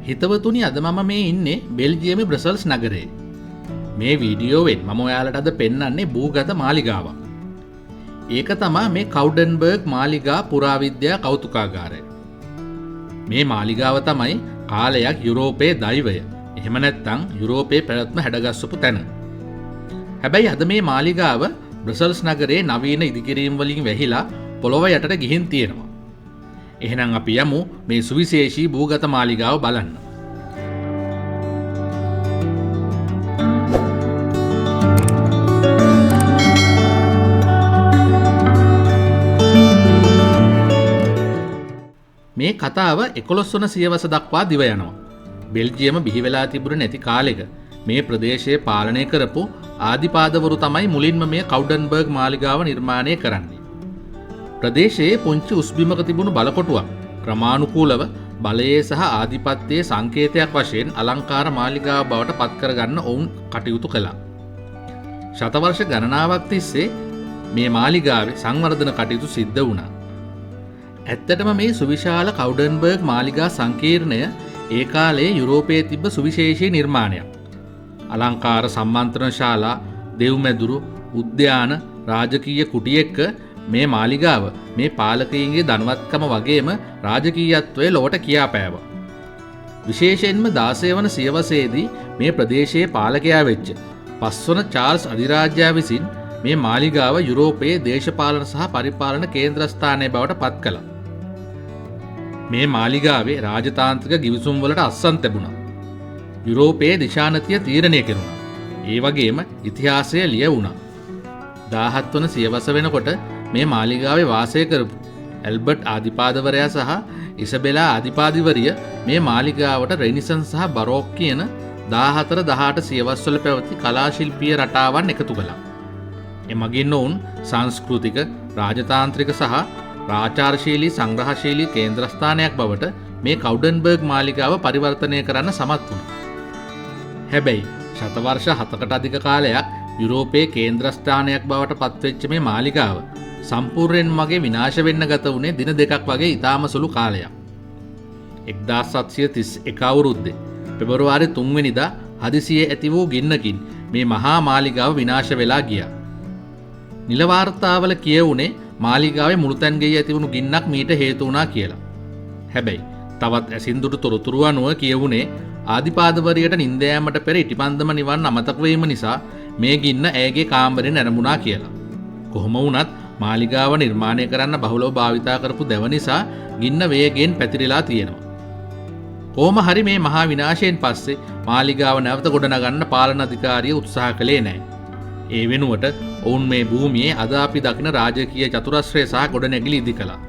හිතවතුනි අද මම මේ ඉන්නේ බෙල්ජියමේ බ්‍රසල්ස් නගරේ. මේ වීඩියෝවෙන් මම ඔයාලට අද පෙන්වන්නේ භූගත මාලිගාවක්. ඒක තමයි මේ කවුඩන්බර්ග් මාලිගා පුරාවිද්‍යා කෞතුකාගාරය. මේ මාලිගාව තමයි කාලයක් යුරෝපයේ දෛවය. එහෙම නැත්නම් යුරෝපයේ පැවැත්ම හැඩගස්සපු තැන. හැබැයි අද මේ මාලිගාව බ්‍රසල්ස් නගරේ නවීන ඉදිකිරීම් වලින් වැහිලා පොළොව යටට ගිහින් තියෙනවා. එහෙනම් අපි යමු මේ සුවිශේෂී භූගත මාලිගාව බලන්න. මේ කතාව 11 වන සියවස දක්වා දිව යනවා. බෙල්ජියම බිහි වෙලා තිබුණේ නැති කාලෙක මේ ප්‍රදේශයේ පාලනය කරපු ආදිපාදවරු තමයි මුලින්ම මේ කවුඩන්බර්ග් මාලිගාව නිර්මාණය කරන්නේ. ප්‍රදේශයේ පුංචි උස්බිමක තිබුණු බලකොටුවක් ක්‍රමානුකූලව බලයේ සහ ආධිපත්‍යයේ සංකේතයක් වශයෙන් අලංකාර මාලිගාව බවට පත් කරගන්න ඔවුන් කටයුතු කළා. ශතවර්ෂ ගණනාවක් තිස්සේ මේ මාලිගාවේ සංවර්ධන කටයුතු සිද්ධ වුණා. ඇත්තටම මේ සුවිශාල කවුඩන්බර්ග් මාලිගා සංකීර්ණය ඒ කාලේ යුරෝපයේ තිබ්බ සුවිශේෂී නිර්මාණයක්. අලංකාර සම්මන්ත්‍රණ ශාලා, දෙව්මැදුරු, උද්‍යාන, රාජකීය කුටි එක්ක මේ මාලිගාව මේ පාලකයින්ගේ ධනවත්කම වගේම රාජකීයත්වයේ ලොවට කියාපෑවා. විශේෂයෙන්ම 16 වන සියවසේදී මේ ප්‍රදේශයේ පාලකයා වෙච්ච 5 වන චාල්ස් අධිරාජ්‍යයා විසින් මේ මාලිගාව යුරෝපයේ දේශපාලන සහ පරිපාලන කේන්ද්‍රස්ථානය බවට පත් කළා. මේ මාලිගාවේ රාජතාන්ත්‍රික ගිවිසුම් වලට අස්සන් තිබුණා. යුරෝපයේ දිශානතිය තීරණය කෙරුණා. ඒ වගේම ඉතිහාසය ලියවුණා. 17 වන සියවස වෙනකොට මේ මාලිගාවේ වාසය කරපු ඇල්බර්ට් ආදිපාදවරයා සහ ඉසබෙලා ආදිපාදිවරිය මේ මාලිගාවට රෙනිසන්ස් සහ බරෝක් කියන 14-18 සියවස්වල පැවති කලා ශිල්පීය රටාවන් එකතු කළා. එමගින් ඔවුන් සංස්කෘතික, රාජතාන්ත්‍රික සහ ආචාරශීලී සංග්‍රහශීලී කේන්ද්‍රස්ථානයක් බවට මේ කවුඩන්බර්ග් මාලිගාව පරිවර්තනය කරන්න සමත් වුණා. හැබැයි ශතවර්ෂ 7කට අධික කාලයක් යුරෝපයේ කේන්ද්‍රස්ථානයක් බවට පත්වෙච්ච මේ මාලිගාව සම්පූර්ණයෙන් වගේ විනාශ වෙන්න ගත වුණේ දින දෙකක් වගේ ඉතාම සුළු කාලයක්. 1731 අවුරුද්දේ පෙබරවාරි 3 වෙනිදා හදිසියේ ඇති වූ ගින්නකින් මේ මහා මාලිගාව විනාශ වෙලා ගියා. නිල වාර්තාවල කියවුනේ මාලිගාවේ මුළුතැන් ගෙයි ඇති වුණු ගින්නක් මීට හේතු වුණා කියලා. හැබැයි තවත් ඇසින්දුටු තොරතුරු අනුව කියවුනේ ආදිපාදවරියට නිින්ද යාමට පෙර ඉටිපන්දම නිවන් අමතක වීම නිසා මේ ගින්න ඇයගේ කාමරේ නැරඹුණා කියලා. කොහොම වුණත් මාලිගාව නිර්මාණය කරන්න බහුලව භාවිතා කරපු දැව නිසා ගින්න වේගයෙන් පැතිරිලා තියෙනවා. කොහොම හරි මේ මහා විනාශයෙන් පස්සේ මාලිගාව නැවත ගොඩනගන්න පාලන අධිකාරිය උත්සාහ කළේ නැහැ. ඒ වෙනුවට ඔවුන් මේ භූමියේ අද අපි දකින රාජකීය චතුරස්‍රය සහ ගොඩනැගිලි ඉදි කළා.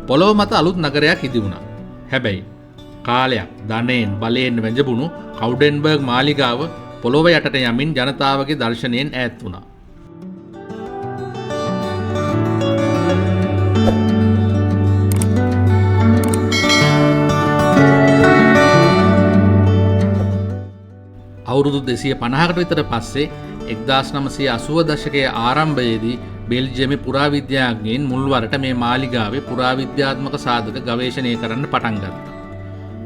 පොළොව මත අලුත් නගරයක් ඉදි වුණා. හැබැයි කාලයක් ධනයෙන් බලයෙන් වැජඹුණු කවුඩන්බර්ග් මාලිගාව පොළොව යටට යමින් ජනතාවගේ දර්ශනයෙන් ඈත් වුණා. අවුරුදු 250කට විතර පස්සේ 1980 දශකයේ ආරම්භයේදී බෙල්ජියමේ පුරාවිද්‍යාඥයින් මුල්වරට මේ මාලිගාවේ පුරාවිද්‍යාත්මක සාධක ගවේෂණය කරන්න පටන් ගත්තා.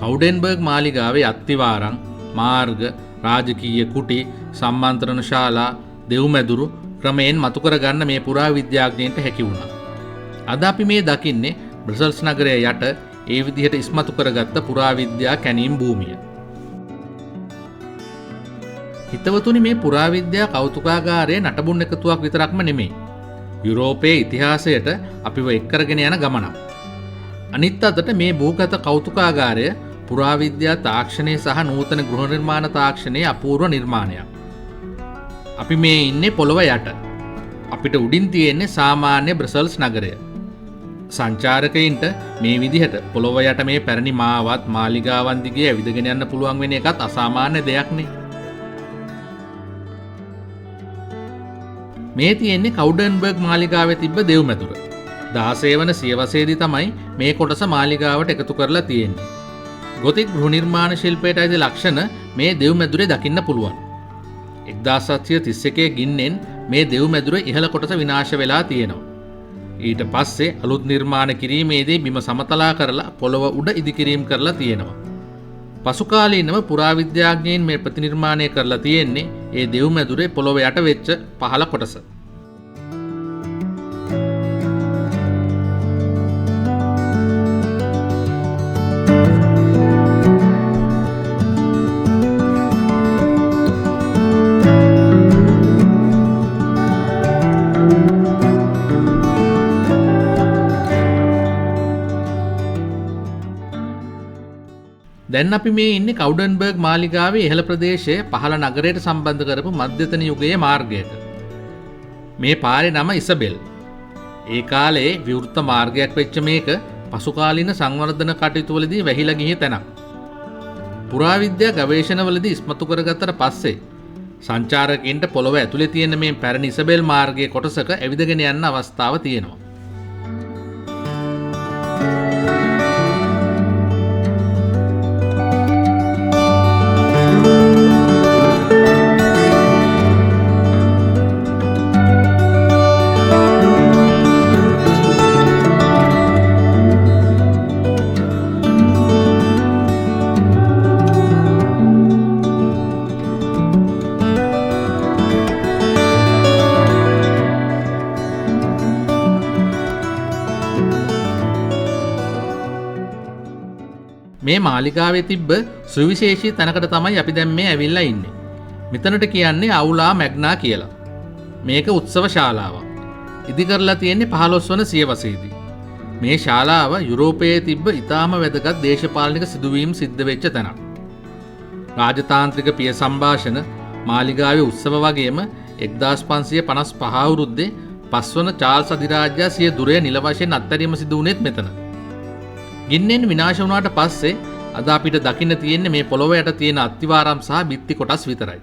කවුඩන්බර්ග් මාලිගාවේ අත්තිවාරම්, මාර්ග, රාජකීය කුටි, සම්මන්ත්‍රණ ශාලා, දෙව්මැදුරු ක්‍රමයෙන් මතු කරගන්න මේ පුරාවිද්‍යාඥයින්ට හැකි වුණා. අද අපි මේ දකින්නේ බ්‍රසල්ස් නගරයේ යට ඒ විදිහට ඉස්මතු කරගත්ත පුරාවිද්‍යා කැණීම් භූමිය. හිතවතුනි මේ පුරාවිද්‍යා කෞතුකාගාරයේ නටබුන් එකතුවක් විතරක්ම නෙමෙයි. යුරෝපයේ ඉතිහාසයට අපිව එක් කරගෙන යන ගමනක්. අනිත් අතට මේ භූගත කෞතුකාගාරය පුරාවිද්‍යා තාක්ෂණයේ සහ නූතන ගෘහ නිර්මාණ තාක්ෂණයේ අපූර්ව නිර්මාණයක්. අපි මේ ඉන්නේ පොළොව යට. අපිට උඩින් තියෙන්නේ සාමාන්‍ය බ්‍රසල්ස් නගරය. සංචාරකයින්ට මේ විදිහට පොළොව යට මේ පැරණි මාවත් මාලිගාවන් දිගේ ඇවිදගෙන යන්න පුළුවන් වෙන එකත් අසාමාන්‍ය දෙයක් නේ. මේ තියෙන්නේ කවුඩන්බර්ග් මාලිගාවේ තිබ්බ දෙව්මැදුර. 16 වන සියවසේදී තමයි මේ කොටස මාලිගාවට එකතු කරලා තියෙන්නේ. ගොතික් ගෘහ නිර්මාණ ශිල්පයට අයිති ලක්ෂණ මේ දෙව්මැදුරේ දකින්න පුළුවන්. 1731 ගින්නෙන් මේ දෙව්මැදුර ඉහළ කොටස විනාශ වෙලා තියෙනවා. ඊට පස්සේ අලුත් නිර්මාණ කිරීමේදී බිම සමතලා කරලා පොළව උඩ ඉදිකිරීම කරලා තියෙනවා. පසුකාලීනව පුරාවිද්‍යාඥයින් මේ ප්‍රතිනිර්මාණය කරලා තියෙන්නේ ඒ දෙව් මැදුරේ පොළොව යට වෙච්ච පහළ කොටස. දැන් අපි මේ ඉන්නේ කවුඩන්බර්ග් මාලිගාවේ ඉහළ ප්‍රදේශයේ පහළ නගරයට සම්බන්ධ කරපු මධ්‍යතන යුගයේ මාර්ගයක. මේ පාරේ නම ඉසබෙල්. ඒ කාලේ විවෘත මාර්ගයක් වෙච්ච මේක පසුකාලීන සංවර්ධන කටයුතුවලදී වැහිලා ගිය තැනක්. පුරාවිද්‍යා ගවේෂණවලදී ඉස්මතු කරගත්තට පස්සේ සංචාරකයන්ට පොළොව ඇතුලේ තියෙන මේ පැරණි ඉසබෙල් මාර්ගයේ කොටසක ඇවිදගෙන යන්න අවස්ථාව තියෙනවා. මේ මාලිගාවේ තිබ්බ සුවිශේෂී තැනකට තමයි අපි දැන් මේ ඇවිල්ලා ඉන්නේ. මෙතනට කියන්නේ අවුලා මැග්නා කියලා. මේක උත්සව ශාලාවක්. ඉදි කරලා තියෙන්නේ 15 වන සියවසේදී. මේ ශාලාව යුරෝපයේ තිබ්බ ඉතාම වැදගත් දේශපාලනික සිදුවීම් සිද්ධ වෙච්ච තැනක්. රාජතාන්ත්‍රික පිය සංഭാෂණ මාලිගාවේ උත්සව වගේම 1555 අවුරුද්දේ 5 වන චාල්ස් අධිරාජ්‍යයා සිය දුරය නිල වශයෙන් අත්හැරීම සිදු වුණෙත් මෙතන. ගින්නෙන් විනාශ වුණාට පස්සේ අද අපිට දකින්න තියෙන්නේ මේ පොළොව යට තියෙන අත්තිවාරම් සහ බිත්ති කොටස් විතරයි.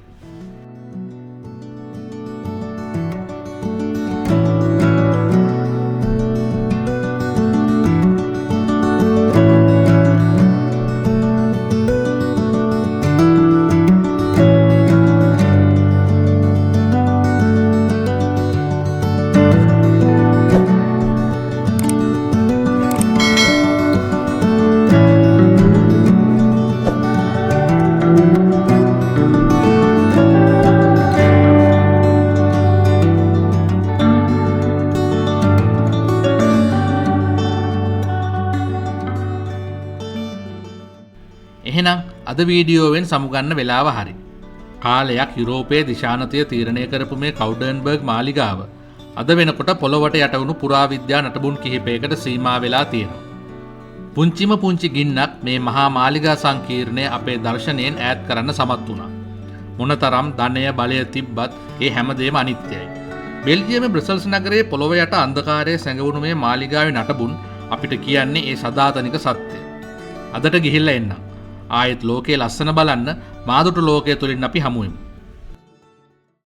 එහෙනම් අද වීඩියෝවෙන් සමුගන්න වෙලාව හරි. කාලයක් යුරෝපයේ දිශානතය තීරණය කරපු මේ කවුඩන්බර්ග් මාලිගාව අද වෙනකොට පොළොවට යට වුණු පුරාවිද්‍යා නටබුන් කිහිපයකට සීමා වෙලා තියෙනවා. පුංචිම පුංචි ගින්නක් මේ මහා මාලිගා සංකීර්ණය අපේ දර්ශනයෙන් ඈත් කරන්න සමත් වුණා. මොනතරම් ධනය බලය තිබ්බත් ඒ හැමදේම අනිත්‍යයි. බෙල්ජියමේ බ්‍රසල්ස් නගරයේ පොළොව යට අන්ධකාරයේ සැඟවුණු මේ මාලිගාවේ නටබුන් අපිට කියන්නේ ඒ සදාතනික සත්‍යය. අදට ගිහිල්ලා එන්න. ආයෙත් ලෝකයේ ලස්සන බලන්න මාදුට ලෝකයේ තුලින් අපි හමු වෙමු.